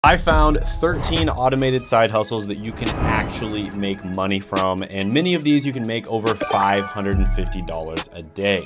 I found 13 automated side hustles that you can actually make money from, and many of these you can make over $550 a day.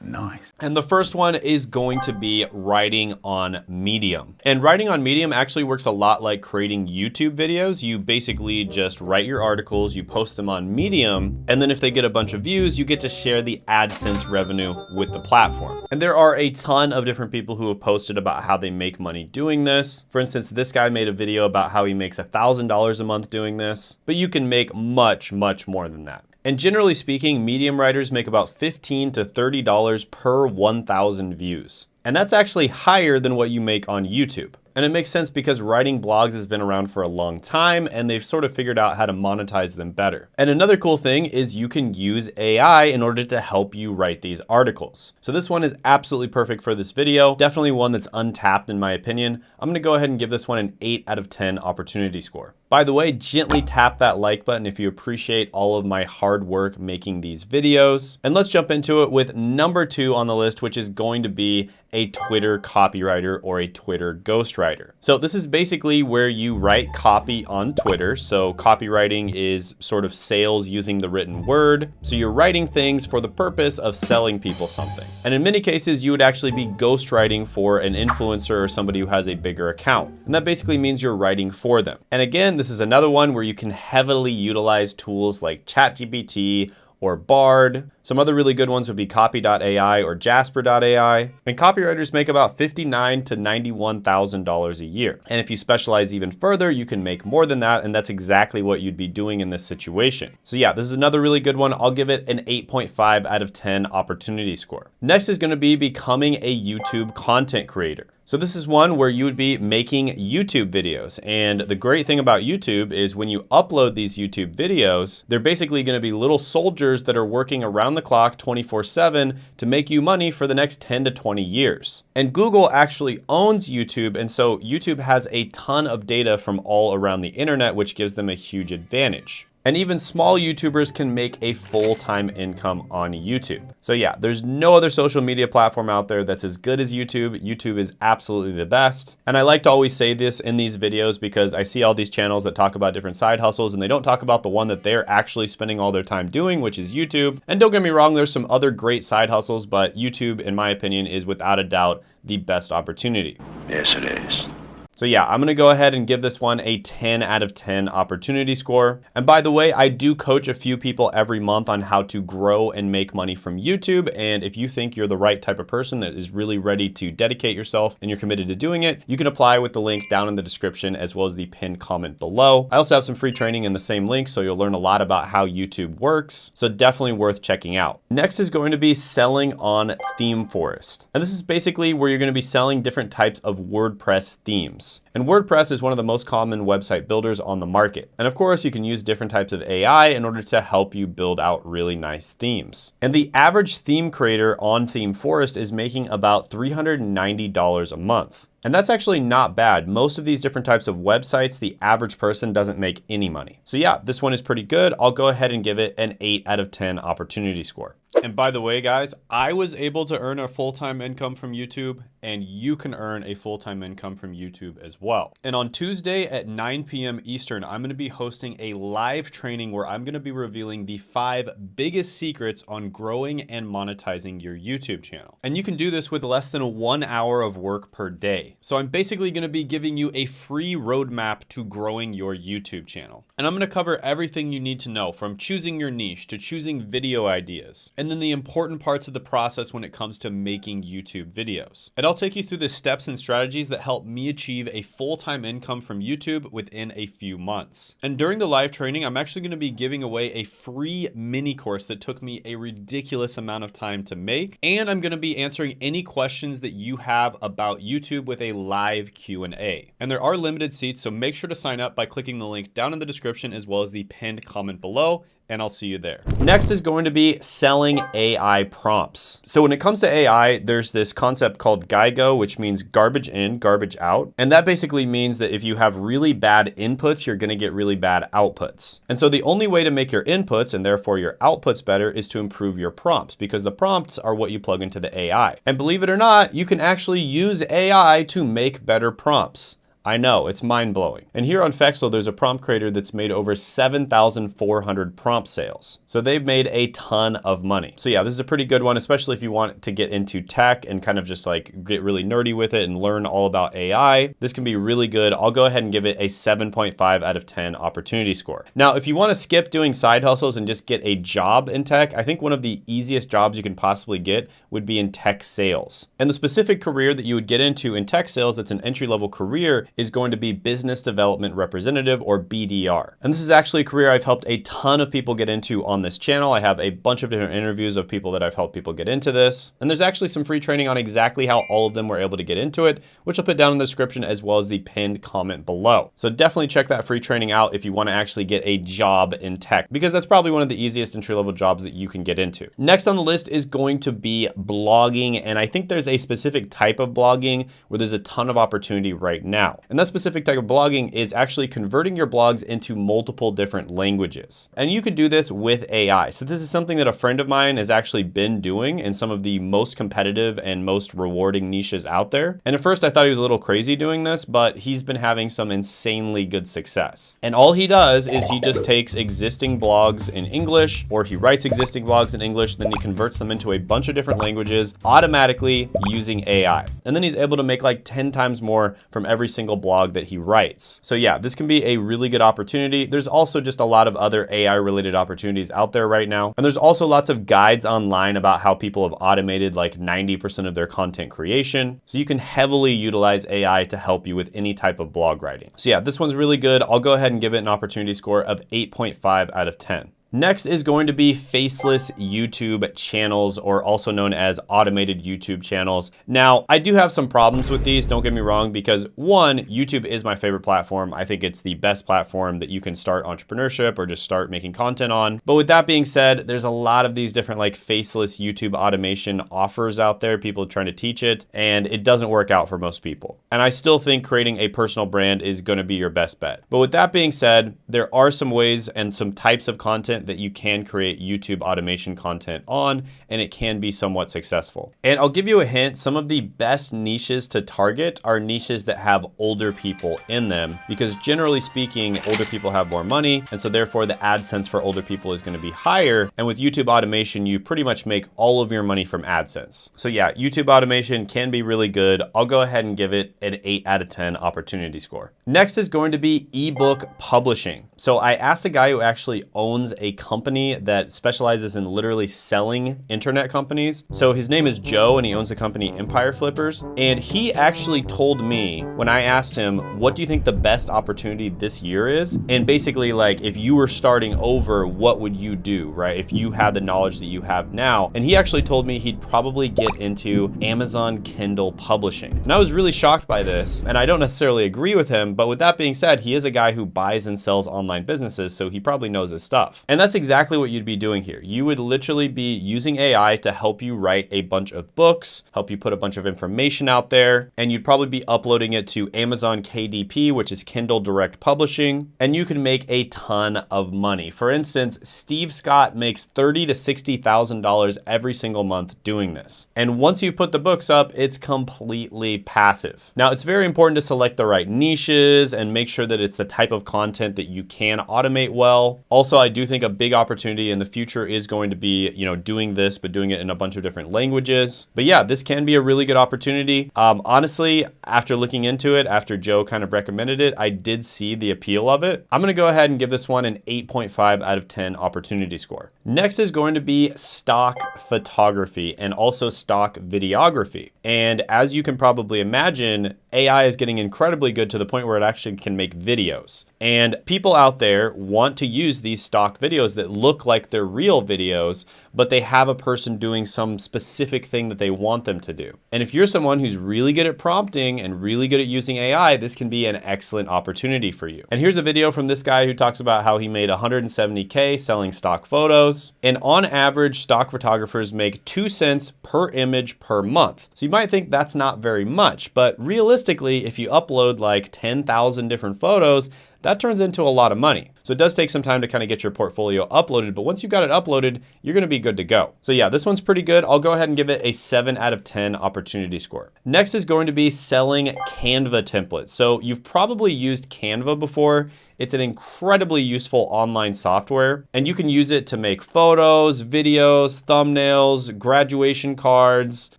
Nice. And the first one is going to be writing on Medium. And writing on Medium actually works a lot like creating YouTube videos. You basically just write your articles, you post them on Medium, and then if they get a bunch of views, you get to share the AdSense revenue with the platform. And there are a ton of different people who have posted about how they make money doing this. For instance, this guy made a video about how he makes $1,000 a month doing this, but you can make much, much more than that. And generally speaking, Medium writers make about $15 to $30 per 1,000 views. And that's actually higher than what you make on YouTube. And it makes sense because writing blogs has been around for a long time and they've sort of figured out how to monetize them better. And another cool thing is you can use AI in order to help you write these articles. So this one is absolutely perfect for this video. Definitely one that's untapped in my opinion. I'm gonna go ahead and give this one an 8 out of 10 opportunity score. By the way, gently tap that like button if you appreciate all of my hard work making these videos. And let's jump into it with number 2 on the list, which is going to be a Twitter copywriter or a Twitter ghostwriter. So this is basically where you write copy on Twitter. So copywriting is sort of sales using the written word. So you're writing things for the purpose of selling people something. And in many cases, you would actually be ghostwriting for an influencer or somebody who has a bigger account. And that basically means you're writing for them. And again, this is another one where you can heavily utilize tools like ChatGPT or Bard. Some other really good ones would be Copy.ai or Jasper.ai. And copywriters make about $59,000 to $91,000 a year. And if you specialize even further, you can make more than that. And that's exactly what you'd be doing in this situation. So yeah, this is another really good one. I'll give it an 8.5 out of 10 opportunity score. Next is going to be becoming a YouTube content creator. So this is one where you would be making YouTube videos. And the great thing about YouTube is when you upload these YouTube videos, they're basically going to be little soldiers that are working around the clock 24/7 to make you money for the next 10 to 20 years. And Google actually owns YouTube. And so YouTube has a ton of data from all around the internet, which gives them a huge advantage. And even small YouTubers can make a full-time income on YouTube. So yeah, there's no other social media platform out there that's as good as YouTube. YouTube is absolutely the best. And I like to always say this in these videos because I see all these channels that talk about different side hustles and they don't talk about the one that they're actually spending all their time doing, which is YouTube. And don't get me wrong, there's some other great side hustles, but YouTube, in my opinion, is without a doubt the best opportunity. Yes, it is. So yeah, I'm gonna go ahead and give this one a 10 out of 10 opportunity score. And by the way, I do coach a few people every month on how to grow and make money from YouTube. And if you think you're the right type of person that is really ready to dedicate yourself and you're committed to doing it, you can apply with the link down in the description as well as the pinned comment below. I also have some free training in the same link, so you'll learn a lot about how YouTube works. So definitely worth checking out. Next is going to be selling on ThemeForest. And this is basically where you're gonna be selling different types of WordPress themes. And WordPress is one of the most common website builders on the market. And of course, you can use different types of AI in order to help you build out really nice themes. And the average theme creator on ThemeForest is making about $390 a month. And that's actually not bad. Most of these different types of websites, the average person doesn't make any money. So yeah, this one is pretty good. I'll go ahead and give it an 8 out of 10 opportunity score. And by the way, guys, I was able to earn a full-time income from YouTube, and you can earn a full-time income from YouTube as well. And on Tuesday at 9 p.m. Eastern, I'm gonna be hosting a live training where I'm gonna be revealing the 5 biggest secrets on growing and monetizing your YouTube channel. And you can do this with less than 1 hour of work per day. So I'm basically gonna be giving you a free roadmap to growing your YouTube channel. And I'm gonna cover everything you need to know, from choosing your niche to choosing video ideas, and then the important parts of the process when it comes to making YouTube videos. And I'll take you through the steps and strategies that help me achieve a full-time income from YouTube within a few months. And during the live training, I'm actually gonna be giving away a free mini course that took me a ridiculous amount of time to make. And I'm gonna be answering any questions that you have about YouTube with a live Q&A. And there are limited seats, so make sure to sign up by clicking the link down in the description as well as the pinned comment below and I'll see you there. Next is going to be selling AI prompts. So when it comes to AI, there's this concept called GIGO, which means garbage in, garbage out. And that basically means that if you have really bad inputs, you're gonna get really bad outputs. And so the only way to make your inputs and therefore your outputs better is to improve your prompts, because the prompts are what you plug into the AI. And believe it or not, you can actually use AI to make better prompts. I know, it's mind-blowing. And here on Fexel, there's a prompt creator that's made over 7,400 prompt sales. So they've made a ton of money. So yeah, this is a pretty good one, especially if you want to get into tech and kind of just like get really nerdy with it and learn all about AI. This can be really good. I'll go ahead and give it a 7.5 out of 10 opportunity score. Now, if you want to skip doing side hustles and just get a job in tech, I think one of the easiest jobs you can possibly get would be in tech sales. And the specific career that you would get into in tech sales that's an entry-level career is going to be business development representative, or BDR. And this is actually a career I've helped a ton of people get into on this channel. I have a bunch of different interviews of people that I've helped people get into this. And there's actually some free training on exactly how all of them were able to get into it, which I'll put down in the description as well as the pinned comment below. So definitely check that free training out if you want to actually get a job in tech, because that's probably one of the easiest entry-level jobs that you can get into. Next on the list is going to be blogging. And I think there's a specific type of blogging where there's a ton of opportunity right now. And that specific type of blogging is actually converting your blogs into multiple different languages. And you could do this with AI. So this is something that a friend of mine has actually been doing in some of the most competitive and most rewarding niches out there. And at first I thought he was a little crazy doing this, but he's been having some insanely good success. And all he does is he just takes existing blogs in English, or he writes existing blogs in English, then he converts them into a bunch of different languages automatically using AI. And then he's able to make like 10 times more from every single blog that he writes. So yeah, this can be a really good opportunity. There's also just a lot of other AI related opportunities out there right now. And there's also lots of guides online about how people have automated like 90% of their content creation. So you can heavily utilize AI to help you with any type of blog writing. So yeah, this one's really good. I'll go ahead and give it an opportunity score of 8.5 out of 10. Next is going to be faceless YouTube channels, or also known as automated YouTube channels. Now, I do have some problems with these, don't get me wrong, because one, YouTube is my favorite platform. I think it's the best platform that you can start entrepreneurship or just start making content on. But with that being said, there's a lot of these different like faceless YouTube automation offers out there, people trying to teach it, and it doesn't work out for most people. And I still think creating a personal brand is going to be your best bet. But with that being said, there are some ways and some types of content that you can create YouTube automation content on, and it can be somewhat successful. And I'll give you a hint, some of the best niches to target are niches that have older people in them, because generally speaking, older people have more money, and so therefore the AdSense for older people is going to be higher. And with YouTube automation, you pretty much make all of your money from AdSense. So yeah, YouTube automation can be really good. I'll go ahead and give it an 8 out of 10 opportunity score. Next is going to be ebook publishing. So I asked a guy who actually owns a company that specializes in literally selling internet companies. So his name is Joe, and he owns the company Empire Flippers. And he actually told me when I asked him, what do you think the best opportunity this year is? And basically like, if you were starting over, what would you do, right? If you had the knowledge that you have now. And he actually told me he'd probably get into Amazon Kindle publishing. And I was really shocked by this, and I don't necessarily agree with him, but with that being said, he is a guy who buys and sells online businesses, so he probably knows his stuff. And that's exactly what you'd be doing here. You would literally be using AI to help you write a bunch of books, help you put a bunch of information out there, and you'd probably be uploading it to Amazon KDP, which is Kindle Direct Publishing, and you can make a ton of money. For instance, Steve Scott makes $30,000 to $60,000 every single month doing this. And once you put the books up, it's completely passive. Now, it's very important to select the right niches and make sure that it's the type of content that you can automate well. Also, I do think a big opportunity in the future is going to be, doing this, but doing it in a bunch of different languages. But yeah, this can be a really good opportunity. Honestly, after looking into it, after Joe kind of recommended it, I did see the appeal of it. I'm going to go ahead and give this one an 8.5 out of 10 opportunity score. Next is going to be stock photography and also stock videography. And as you can probably imagine, AI is getting incredibly good to the point where it actually can make videos. And people out there want to use these stock videos that look like they're real videos, but they have a person doing some specific thing that they want them to do. And if you're someone who's really good at prompting and really good at using AI, this can be an excellent opportunity for you. And here's a video from this guy who talks about how he made 170K selling stock photos. And on average, stock photographers make 2 cents per image per month. So you might think that's not very much, but realistically, if you upload like 10,000 different photos, that turns into a lot of money. So it does take some time to kind of get your portfolio uploaded, but once you've got it uploaded, you're gonna be good to go. So yeah, this one's pretty good. I'll go ahead and give it a 7 out of 10 opportunity score. Next is going to be selling Canva templates. So you've probably used Canva before. It's an incredibly useful online software, and you can use it to make photos, videos, thumbnails, graduation cards,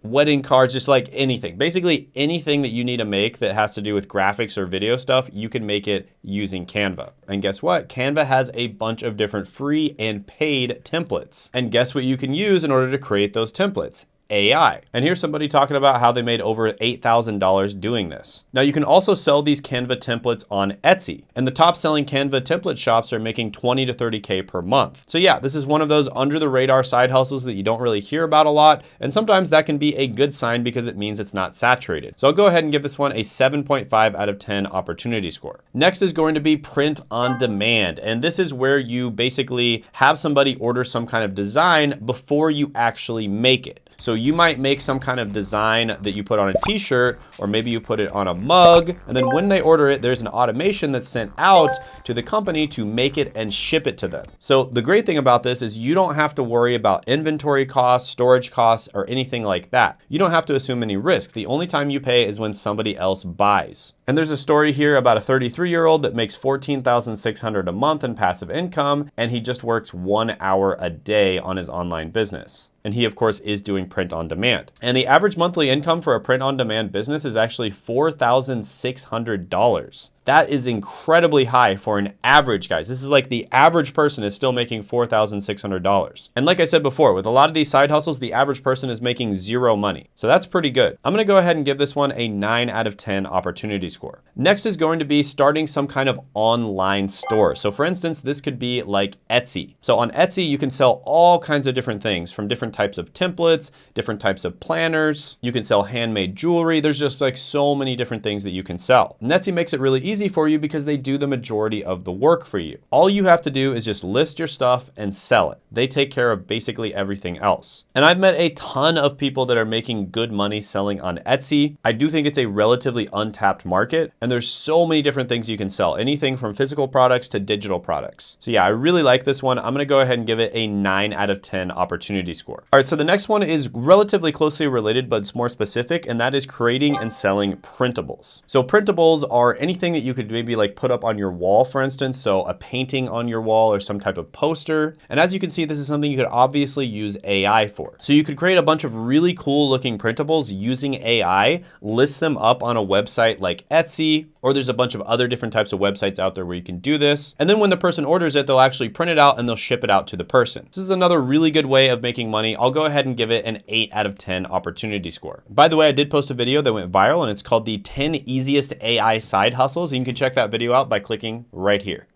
wedding cards, just like anything. Basically anything that you need to make that has to do with graphics or video stuff, you can make it using Canva. And guess what? Canva has a bunch of different free and paid templates. And guess what you can use in order to create those templates? AI. And here's somebody talking about how they made over $8,000 doing this. Now you can also sell these Canva templates on Etsy, and the top selling Canva template shops are making 20 to 30K per month. So yeah, this is one of those under the radar side hustles that you don't really hear about a lot. And sometimes that can be a good sign because it means it's not saturated. So I'll go ahead and give this one a 7.5 out of 10 opportunity score. Next is going to be print on demand. And this is where you basically have somebody order some kind of design before you actually make it. So you might make some kind of design that you put on a t-shirt, or maybe you put it on a mug, and then when they order it, there's an automation that's sent out to the company to make it and ship it to them. So the great thing about this is you don't have to worry about inventory costs, storage costs, or anything like that. You don't have to assume any risk. The only time you pay is when somebody else buys. And there's a story here about a 33-year-old that makes $14,600 a month in passive income, and he just works 1 hour a day on his online business. And he, of course, is doing print on demand. And the average monthly income for a print on demand business is actually $4,600. That is incredibly high for an average, guys. This is like the average person is still making $4,600. And like I said before, with a lot of these side hustles, the average person is making 0 money. So that's pretty good. I'm gonna go ahead and give this one a 9 out of 10 opportunity score. Next is going to be starting some kind of online store. So for instance, this could be like Etsy. So on Etsy, you can sell all kinds of different things, from different types of templates, different types of planners. You can sell handmade jewelry. There's just like so many different things that you can sell. And Etsy makes it really easy for you because they do the majority of the work for you. All you have to do is just list your stuff and sell it. They take care of basically everything else. And I've met a ton of people that are making good money selling on Etsy. I do think it's a relatively untapped market, and there's so many different things you can sell, anything from physical products to digital products. So yeah, I really like this one. I'm gonna go ahead and give it a 9 out of 10 opportunity score. All right, so the next one is relatively closely related, but it's more specific, and that is creating and selling printables. So printables are anything that you could maybe like put up on your wall, for instance. So a painting on your wall or some type of poster. And as you can see, this is something you could obviously use AI for. So you could create a bunch of really cool looking printables using AI, list them up on a website like Etsy, or there's a bunch of other different types of websites out there where you can do this. And then when the person orders it, they'll actually print it out and they'll ship it out to the person. This is another really good way of making money. I'll go ahead and give it an 8 out of 10 opportunity score. By the way, I did post a video that went viral, and it's called the 10 easiest AI side hustles. You can check that video out by clicking right here.